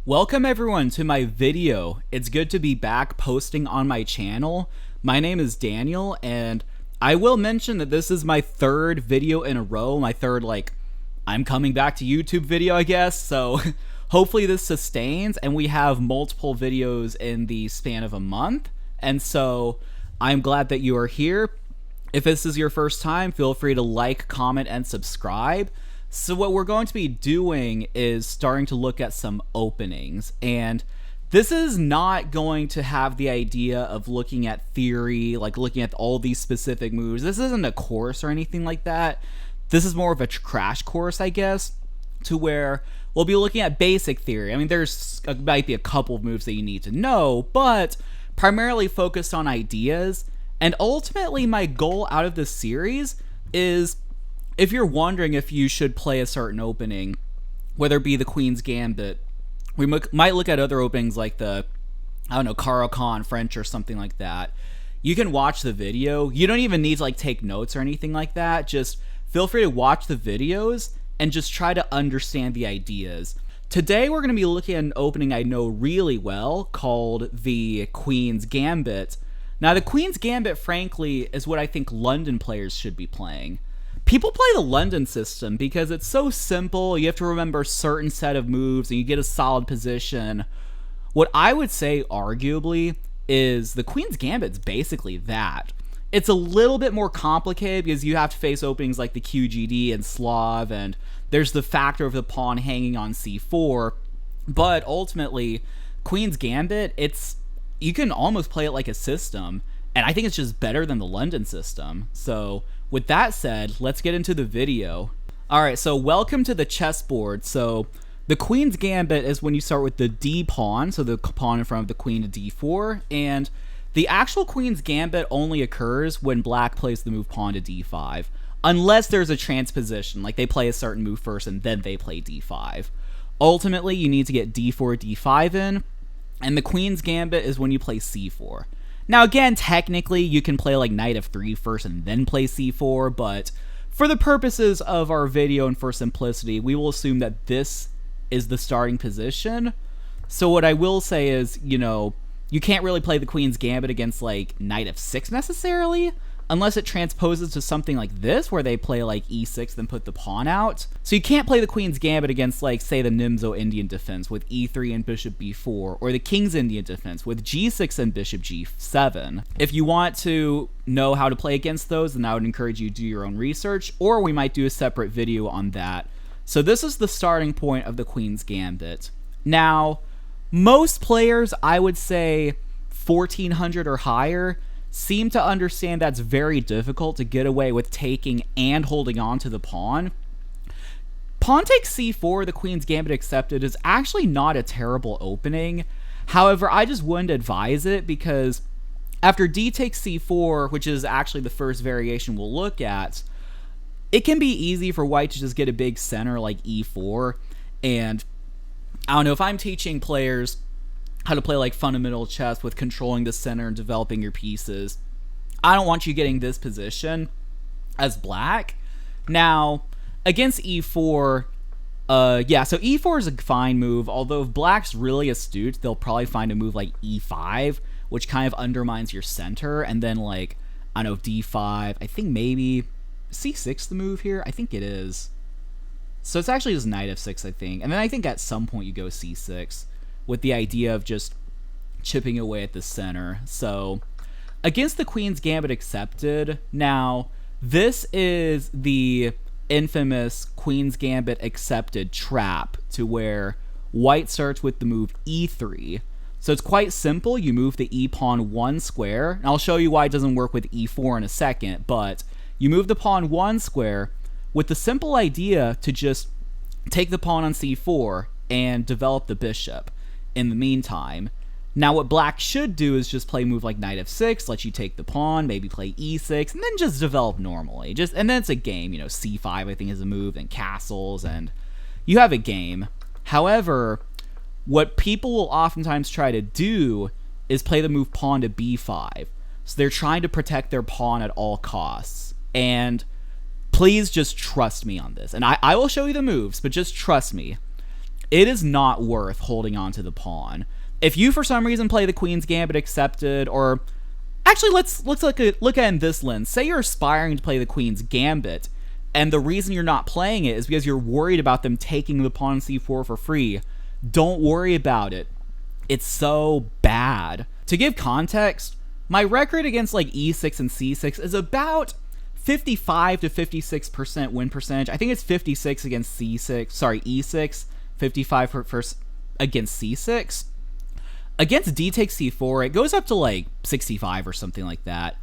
Welcome everyone to my video. It's good to be back posting on my channel. My name is Daniel, and I will mention that this is my third video in a row, my third I'm coming back to YouTube video, I guess. So hopefully this sustains and we have multiple videos in the span of a month. And so I'm glad that you are here. If this is your first time, feel free to like, comment, and subscribe. So what we're going to be doing is starting to look at some openings, and this is not going to have the idea of looking at theory, like looking at all these specific moves. This isn't a course or anything like that. This is more of a crash course, I guess, to where we'll be looking at basic theory. I mean, might be a couple of moves that you need to know, but primarily focused on ideas. And ultimately, my goal out of this series is, if you're wondering if you should play a certain opening, whether it be the Queen's Gambit, we might look at other openings like the, Caro Kann French or something like that. You can watch the video. You don't even need to take notes or anything like that. Just feel free to watch the videos and just try to understand the ideas. Today we're going to be looking at an opening I know really well called the Queen's Gambit. Now the Queen's Gambit, frankly, is what I think London players should be playing. People play the London system because it's so simple. You have to remember a certain set of moves and you get a solid position. What I would say, arguably, is the Queen's Gambit's basically that. It's a little bit more complicated because you have to face openings like the QGD and Slav, and there's the factor of the pawn hanging on c4. But ultimately, Queen's Gambit, you can almost play it like a system, and I think it's just better than the London system. So with that said, let's get into the video. Alright, so welcome to the chessboard. So the Queen's Gambit is when you start with the D pawn, so the pawn in front of the queen to d4, and the actual Queen's Gambit only occurs when black plays the move pawn to d5, unless there's a transposition, like they play a certain move first and then they play d5. Ultimately, you need to get d4, d5 in, and the Queen's Gambit is when you play c4. Now again, technically you can play knight f3 first and then play c4, but for the purposes of our video and for simplicity, we will assume that this is the starting position. So what I will say is, you can't really play the Queen's Gambit against knight f6 necessarily, unless it transposes to something like this, where they play e6 then put the pawn out. So you can't play the Queen's Gambit against say the Nimzo Indian defense with e3 and bishop b4, or the King's Indian defense with g6 and bishop g7. If you want to know how to play against those, then I would encourage you to do your own research, or we might do a separate video on that. So this is the starting point of the Queen's Gambit. Now, most players, I would say 1400 or higher, seem to understand that's very difficult to get away with taking and holding on to the pawn. Pawn takes c4, the Queen's Gambit accepted, is actually not a terrible opening. However, I just wouldn't advise it, because after d takes c4, which is actually the first variation we'll look at, it can be easy for white to just get a big center like e4. And I don't know, if I'm teaching players how to play fundamental chess with controlling the center and developing your pieces, I don't want you getting this position as black. Now, against e4, so e4 is a fine move, although if black's really astute, they'll probably find a move like e5, which kind of undermines your center, and then d5, I think maybe c6 the move here? I think it is. So it's actually just knight f6, I think, and then I think at some point you go c6, with the idea of just chipping away at the center. So against the Queen's Gambit accepted, now this is the infamous Queen's Gambit accepted trap, to where white starts with the move e3. So it's quite simple. You move the e pawn one square, and I'll show you why it doesn't work with e4 in a second, but you move the pawn one square with the simple idea to just take the pawn on c4 and develop the bishop in the meantime. Now what black should do is just play a move like knight f6, let you take the pawn, maybe play e6, and then just develop normally. And then it's a game, c5 I think is a move, then castles, and you have a game. However, what people will oftentimes try to do is play the move pawn to b5. So they're trying to protect their pawn at all costs. And please just trust me on this. And I will show you the moves, but just trust me. it is not worth holding on to the pawn. If you for some reason play the Queen's Gambit accepted, or actually let's look at it in this lens. Say you're aspiring to play the Queen's Gambit, and the reason you're not playing it is because you're worried about them taking the pawn c4 for free. Don't worry about it. It's so bad. To give context, my record against like e6 and c6 is about 55 to 56% win percentage. I think it's 56 against e6, 55 against c6. Against d takes c4, it goes up to like 65 or something like that.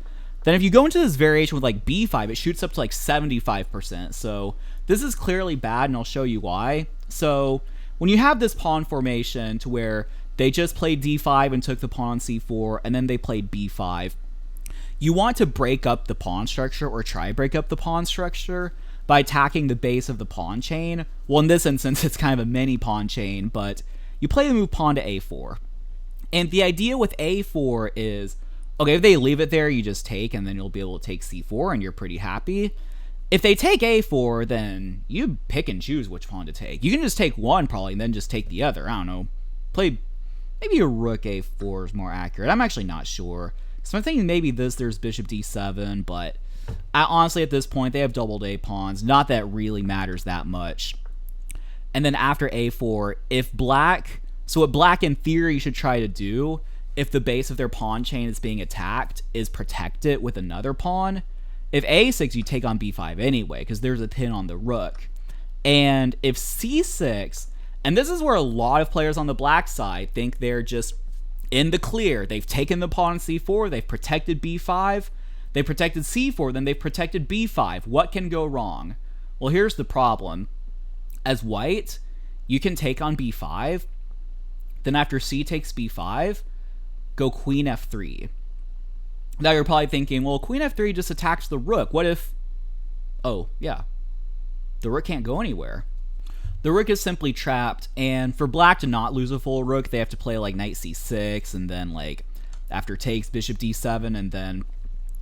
Then if you go into this variation with like b5, it shoots up to like 75%. So this is clearly bad, and I'll show you why. So when you have this pawn formation to where they just played d5 and took the pawn on c4, and then they played b5, you want to break up the pawn structure, or try to break up the pawn structure, by attacking the base of the pawn chain. Well, in this instance, it's kind of a mini pawn chain, but you play the move pawn to a4. And the idea with a4 is, okay, if they leave it there, you just take, and then you'll be able to take c4, and you're pretty happy. If they take a4, then you pick and choose which pawn to take. You can just take one, probably, and then just take the other. I don't know. Play, maybe a rook a4 is more accurate. I'm actually not sure. So I'm thinking maybe there's bishop d7, but honestly, at this point, they have doubled a pawns. Not that it really matters that much. And then after a4, so what black in theory should try to do, if the base of their pawn chain is being attacked, is protect it with another pawn. If a6, you take on b5 anyway, because there's a pin on the rook. And if c6, and this is where a lot of players on the black side think they're just in the clear. They've taken the pawn on c4, they've protected b5, they protected c4, then they've protected b5. What can go wrong? Well, here's the problem. As white, you can take on b5, then after c takes b5, go queen f3. Now you're probably thinking, well, queen f3 just attacks the rook. What if... Oh, yeah. The rook can't go anywhere. The rook is simply trapped, and for black to not lose a full rook, they have to play like knight c6, and then like after takes, bishop d7, and then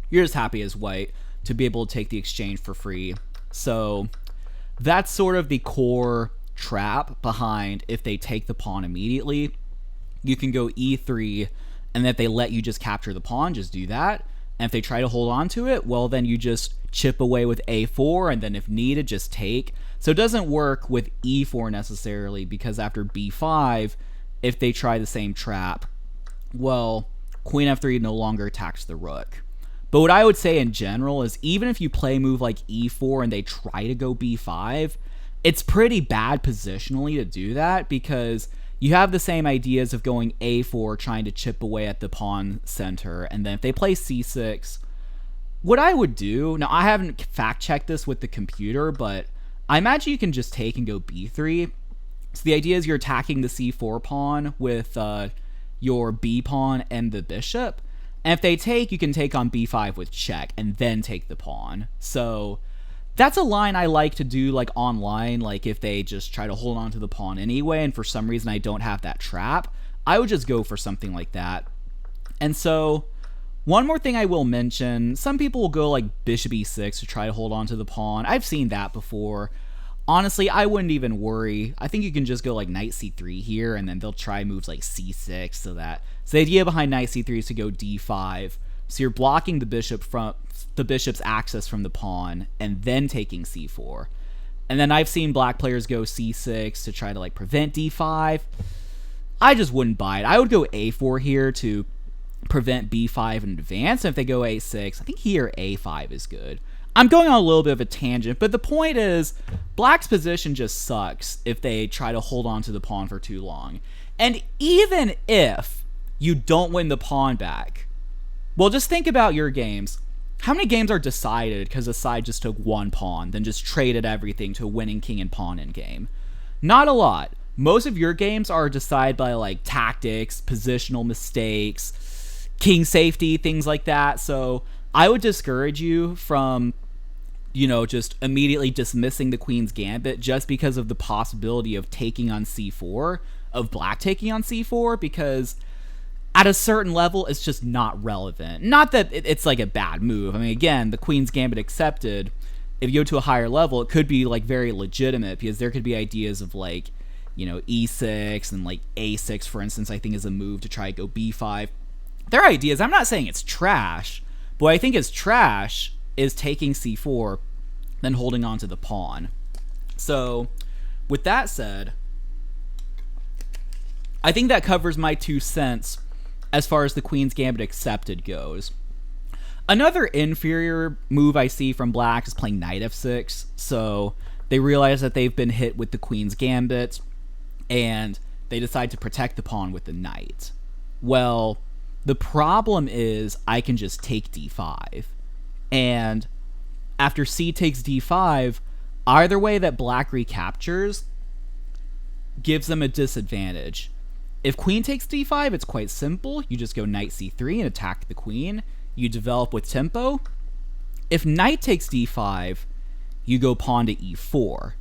you're just happy as white to be able to take the exchange for free. So that's sort of the core trap behind if they take the pawn immediately. You can go e3, and if they let you just capture the pawn, just do that. And if they try to hold on to it, well, then you just chip away with a4, and then if needed, just take. So it doesn't work with e4 necessarily, because after b5, if they try the same trap, well, queen f3 no longer attacks the rook. But what I would say in general is, even if you play a move like e4 and they try to go b5, it's pretty bad positionally to do that, because you have the same ideas of going a4, trying to chip away at the pawn center, and then if they play c6, what I would do, now I haven't fact-checked this with the computer, but I imagine you can just take and go b3. So the idea is you're attacking the c4 pawn with your b pawn and the bishop, and if they take, you can take on b5 with check, and then take the pawn. So that's a line I like to do like online, like if they just try to hold on to the pawn anyway, and for some reason I don't have that trap, I would just go for something like that. And so one more thing I will mention, some people will go like bishop e6 to try to hold on to the pawn. I've seen that before. Honestly, I wouldn't even worry. I think you can just go like knight c3 here, and then they'll try moves like c6. So the idea behind knight c3 is to go d5. So you're blocking the bishop's access from the pawn, and then taking c4. And then I've seen black players go c6 to try to like prevent d5. I just wouldn't buy it. I would go a4 here to prevent b5 in advance. And if they go a6, I think here a5 is good. I'm going on a little bit of a tangent, but the point is, black's position just sucks if they try to hold on to the pawn for too long. And even if you don't win the pawn back, well, just think about your games. How many games are decided because the side just took one pawn, then just traded everything to a winning king and pawn in game? Not a lot. Most of your games are decided by like tactics, positional mistakes, king safety, things like that. So I would discourage you from, just immediately dismissing the Queen's Gambit just because of the possibility of taking on c4, of black taking on c4, because at a certain level, it's just not relevant. Not that it's like a bad move. I mean, again, the Queen's Gambit accepted, if you go to a higher level, it could be like very legitimate, because there could be ideas of like e6 and like a6, for instance, I think is a move to try to go b5. Their ideas, I'm not saying it's trash, but what I think is trash is taking c4, then holding on to the pawn. So, with that said, I think that covers my 2 cents as far as the Queen's Gambit accepted goes. Another inferior move I see from black is playing knight f6. So they realize that they've been hit with the Queen's Gambit, and they decide to protect the pawn with the knight. Well, the problem is I can just take d5. And after c takes d5, either way that black recaptures gives them a disadvantage. If queen takes d5, it's quite simple. You just go knight c3 and attack the queen. You develop with tempo. If knight takes d5, you go pawn to e4.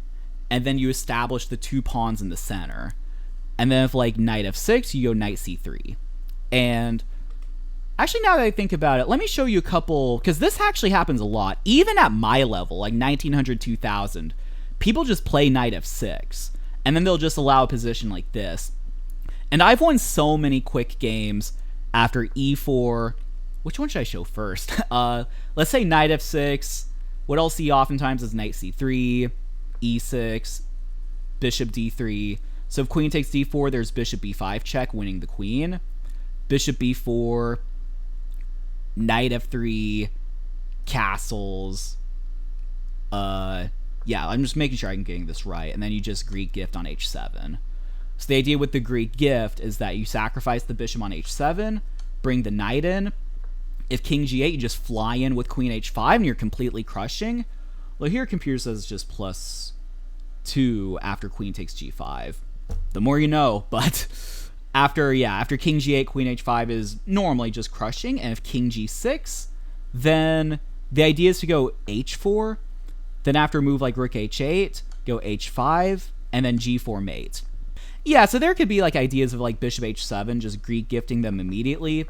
And then you establish the 2 pawns in the center. And then if like knight f6, you go knight c3. And actually, now that I think about it, let me show you a couple, because this actually happens a lot. Even at my level, like 1900, 2000, people just play knight f6. And then they'll just allow a position like this. And I've won so many quick games after e4. Which one should I show first? Let's say knight f6. What I'll see oftentimes is knight c3, e6, bishop d3. So if queen takes d4, there's bishop b5 check, winning the queen. Bishop b4, knight f3, castles. Yeah, I'm just making sure I'm getting this right. And then you just Greek gift on h7. So the idea with the Greek gift is that you sacrifice the bishop on h7, bring the knight in. If king g8, you just fly in with queen h5 and you're completely crushing. Well, here computer says it's just +2 after queen takes g5. The more you know, but after king g8, queen h5 is normally just crushing. And if king g6, then the idea is to go h4. Then after a move like rook h8, go h5, and then g4 mate. Yeah, so there could be like ideas of like bishop h7, just Greek gifting them immediately.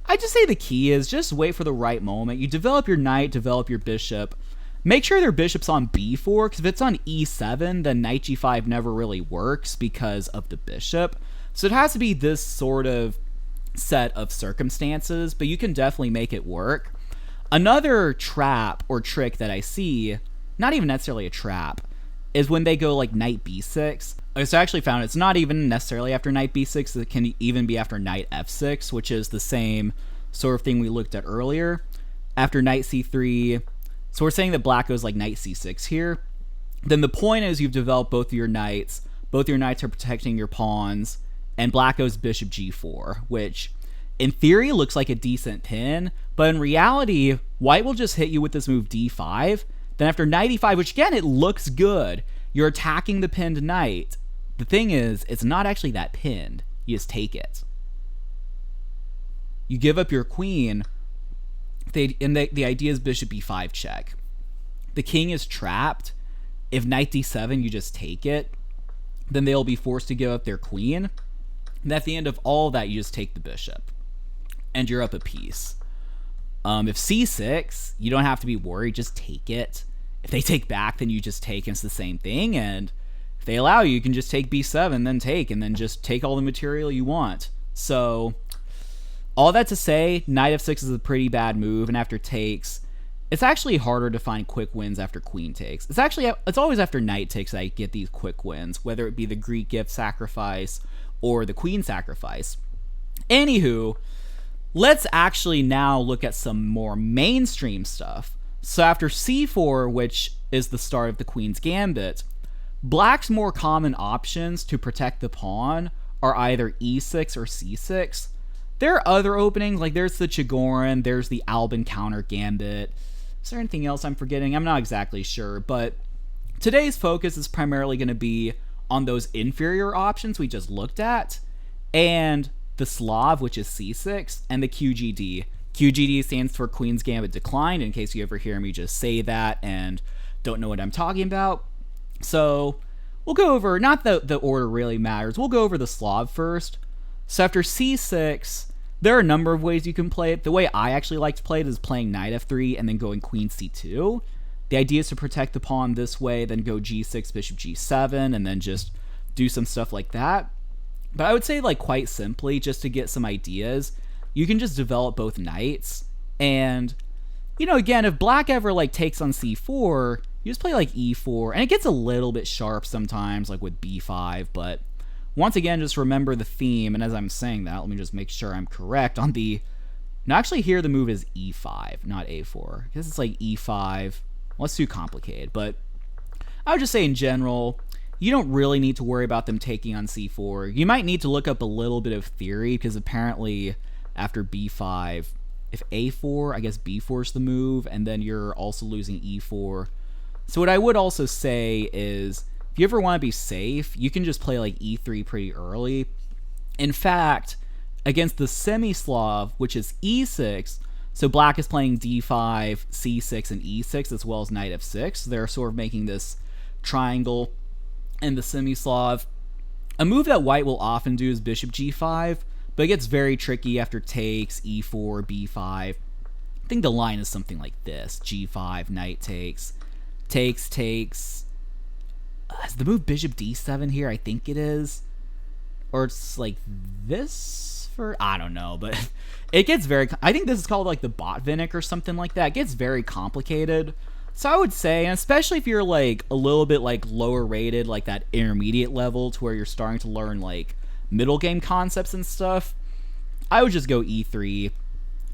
I just say the key is just wait for the right moment. You develop your knight, develop your bishop. Make sure their bishop's on b4, because if it's on e7, then knight g5 never really works because of the bishop. So it has to be this sort of set of circumstances, but you can definitely make it work. Another trap or trick that I see, not even necessarily a trap, is when they go like knight b6. So I actually found it's not even necessarily after knight b6. It can even be after knight f6, which is the same sort of thing we looked at earlier. After knight c3, so we're saying that black goes like knight c6 here. Then the point is you've developed both of your knights. Both your knights are protecting your pawns. And black goes bishop g4, which in theory looks like a decent pin. But in reality, white will just hit you with this move d5. Then after knight e5, which again, it looks good, you're attacking the pinned knight. The thing is, it's not actually that pinned. You just take it. You give up your queen, and the idea is bishop b5 check. The king is trapped. If knight d7, you just take it. Then they'll be forced to give up their queen. And at the end of all that, you just take the bishop. And you're up a piece. If c6, you don't have to be worried. Just take it. If they take back, then you just take, and it's the same thing. And if they allow you, you can just take b7, then take, and then just take all the material you want. So, all that to say, knight f6 is a pretty bad move, and after takes, it's actually harder to find quick wins after queen takes. It's always after knight takes that I get these quick wins, whether it be the Greek gift sacrifice or the queen sacrifice. Anywho, let's actually now look at some more mainstream stuff. So after c4, which is the start of the Queen's Gambit, black's more common options to protect the pawn are either e6 or c6. There are other openings, like there's the Chigorin, there's the Albin counter Gambit. Is there anything else I'm forgetting? I'm not exactly sure, but today's focus is primarily going to be on those inferior options we just looked at, and the Slav, which is c6, and the QGD. QGD stands for Queen's Gambit Declined, in case you ever hear me just say that and don't know what I'm talking about. So we'll go over, not the order really matters, we'll go over the Slav first. So after c6, there are a number of ways you can play it. The way I actually like to play it is playing knight f3 and then going queen c2. The idea is to protect the pawn this way, then go g6, bishop g7, and then just do some stuff like that. But I would say, like, quite simply, just to get some ideas, you can just develop both knights. And, you know, again, if black ever, like, takes on c4, you just play, like, e4. And it gets a little bit sharp sometimes, like, with b5. But once again, just remember the theme. And as I'm saying that, let me just make sure I'm correct on the... Now, actually, here the move is e5, not a4. Because it's, like, e5. Well, it's too complicated. But I would just say, in general... You don't really need to worry about them taking on c4. You might need to look up a little bit of theory, because apparently after b5, if a4, I guess b4 is the move, and then you're also losing e4. So what I would also say is, if you ever want to be safe, you can just play like e3 pretty early. In fact, against the semi-Slav, which is e6, so black is playing d5, c6, and e6, as well as knight f6. They're sort of making this triangle. And the semi-Slav, a move that white will often do is bishop g5, but it gets very tricky after takes, e4, b5. I think the line is something like this: g5, knight takes, takes. Is the move bishop d7 here? I think it is. Or it's like this for... I don't know, but it gets very... I think this is called like the Botvinnik or something like that. It gets very complicated. So I would say, and especially if you're like a little bit like lower rated, like that intermediate level to where you're starting to learn like middle game concepts and stuff, I would just go e3,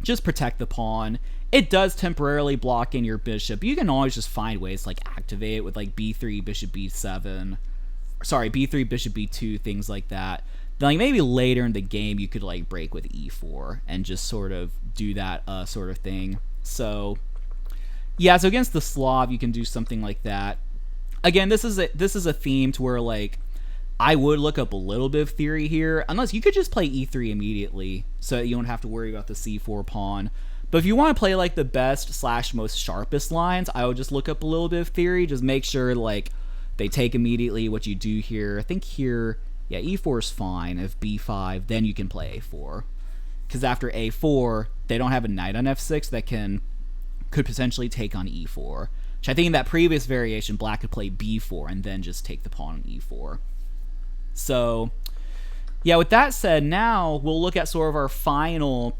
just protect the pawn. It does temporarily block in your bishop. You can always just find ways to like activate it with like b3, bishop b7, sorry, b3, bishop b2, things like that. Then like maybe later in the game you could like break with e4 and just sort of do that sort of thing. So yeah, so against the Slav, you can do something like that. Again, this is a theme to where, like, I would look up a little bit of theory here, unless you could just play e3 immediately, so that you don't have to worry about the c4 pawn. But if you want to play, like, the best / most sharpest lines, I would just look up a little bit of theory, just make sure, like, they take immediately what you do here. I think here, yeah, e4 is fine. If b5, then you can play a4. Because after a4, they don't have a knight on f6 that could potentially take on e4, which I think in that previous variation, black could play b4 and then just take the pawn on e4. So, yeah, with that said, now we'll look at sort of our final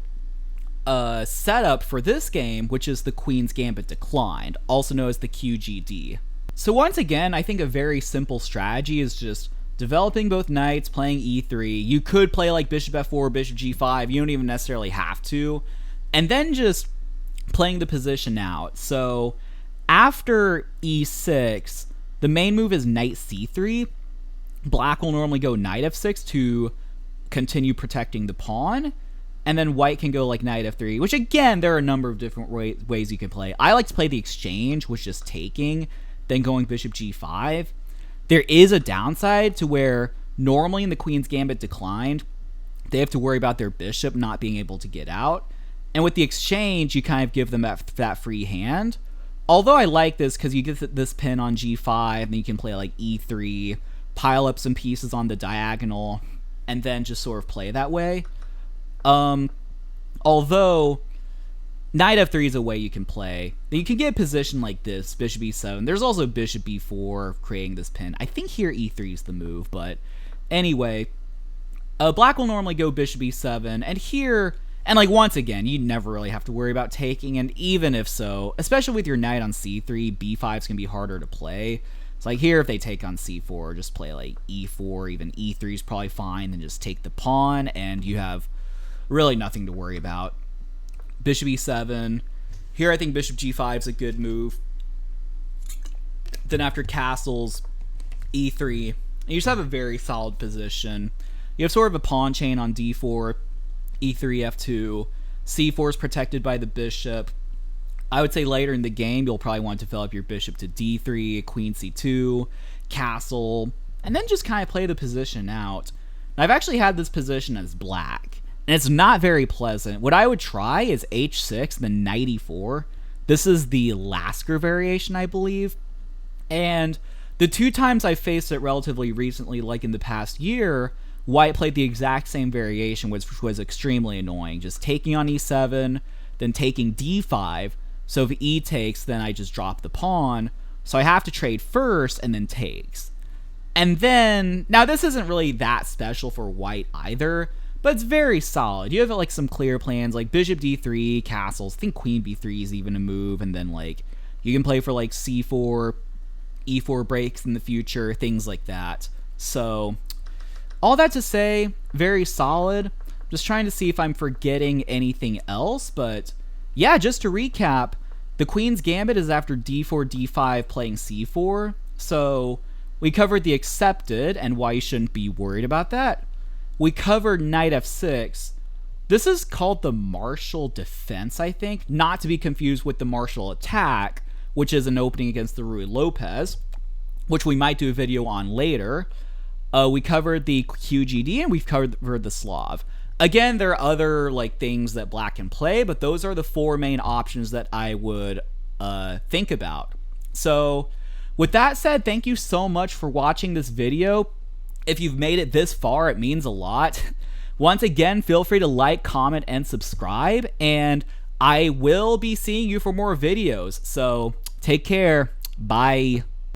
setup for this game, which is the Queen's Gambit Declined, also known as the QGD. So once again, I think a very simple strategy is just developing both knights, playing e3. You could play like bishop f4, bishop g5. You don't even necessarily have to. And then just playing the position out. So after e6, the main move is knight c3. Black will normally go knight f6 to continue protecting the pawn, and then white can go like knight f3, which again, there are a number of different ways you can play. I like to play the exchange, which is taking, then going bishop g5. There is a downside to where normally in the Queen's Gambit Declined, they have to worry about their bishop not being able to get out. And with the exchange, you kind of give them that free hand. Although I like this because you get this pin on g5, and you can play like e3, pile up some pieces on the diagonal, and then just sort of play that way. Although knight f3 is a way you can play. You can get a position like this, bishop e7. There's also bishop b4 creating this pin. I think here e3 is the move, but anyway, black will normally go bishop e7, and here... And, like, once again, you never really have to worry about taking, and even if so, especially with your knight on c3, b5 is going to be harder to play. It's like here, if they take on c4, just play, like, e4, even e3 is probably fine, then just take the pawn, and you have really nothing to worry about. Bishop e7. Here, I think bishop g5 is a good move. Then after castles, e3, and you just have a very solid position. You have sort of a pawn chain on d4, e3, f2, c4 is protected by the bishop. I would say later in the game, you'll probably want to develop your bishop to d3, queen c2, castle, and then just kind of play the position out. Now, I've actually had this position as black, and it's not very pleasant. What I would try is h6, then knight e4. This is the Lasker variation, I believe. And the two times I faced it relatively recently, like in the past year, white played the exact same variation, which was extremely annoying. Just taking on e7, then taking d5. So if e takes, then I just drop the pawn. So I have to trade first and then takes. And then, now this isn't really that special for white either, but it's very solid. You have like some clear plans like bishop d3, castles. I think queen b3 is even a move, and then like you can play for like c4, e4 breaks in the future, things like that. So all that to say, very solid. Just trying to see if I'm forgetting anything else, but yeah, just to recap, the queen's gambit is after d4, d5 playing c4. So we covered the accepted and why you shouldn't be worried about that. We covered knight f6. This is called the martial defense, I think, not to be confused with the martial attack, which is an opening against the Ruy Lopez, which we might do a video on later. We covered the QGD and we've covered the Slav. Again, there are other like things that black can play, but those are the 4 main options that I would think about. So with that said, thank you so much for watching this video. If you've made it this far, it means a lot. Once again, feel free to like, comment, and subscribe, and I will be seeing you for more videos. So take care. Bye.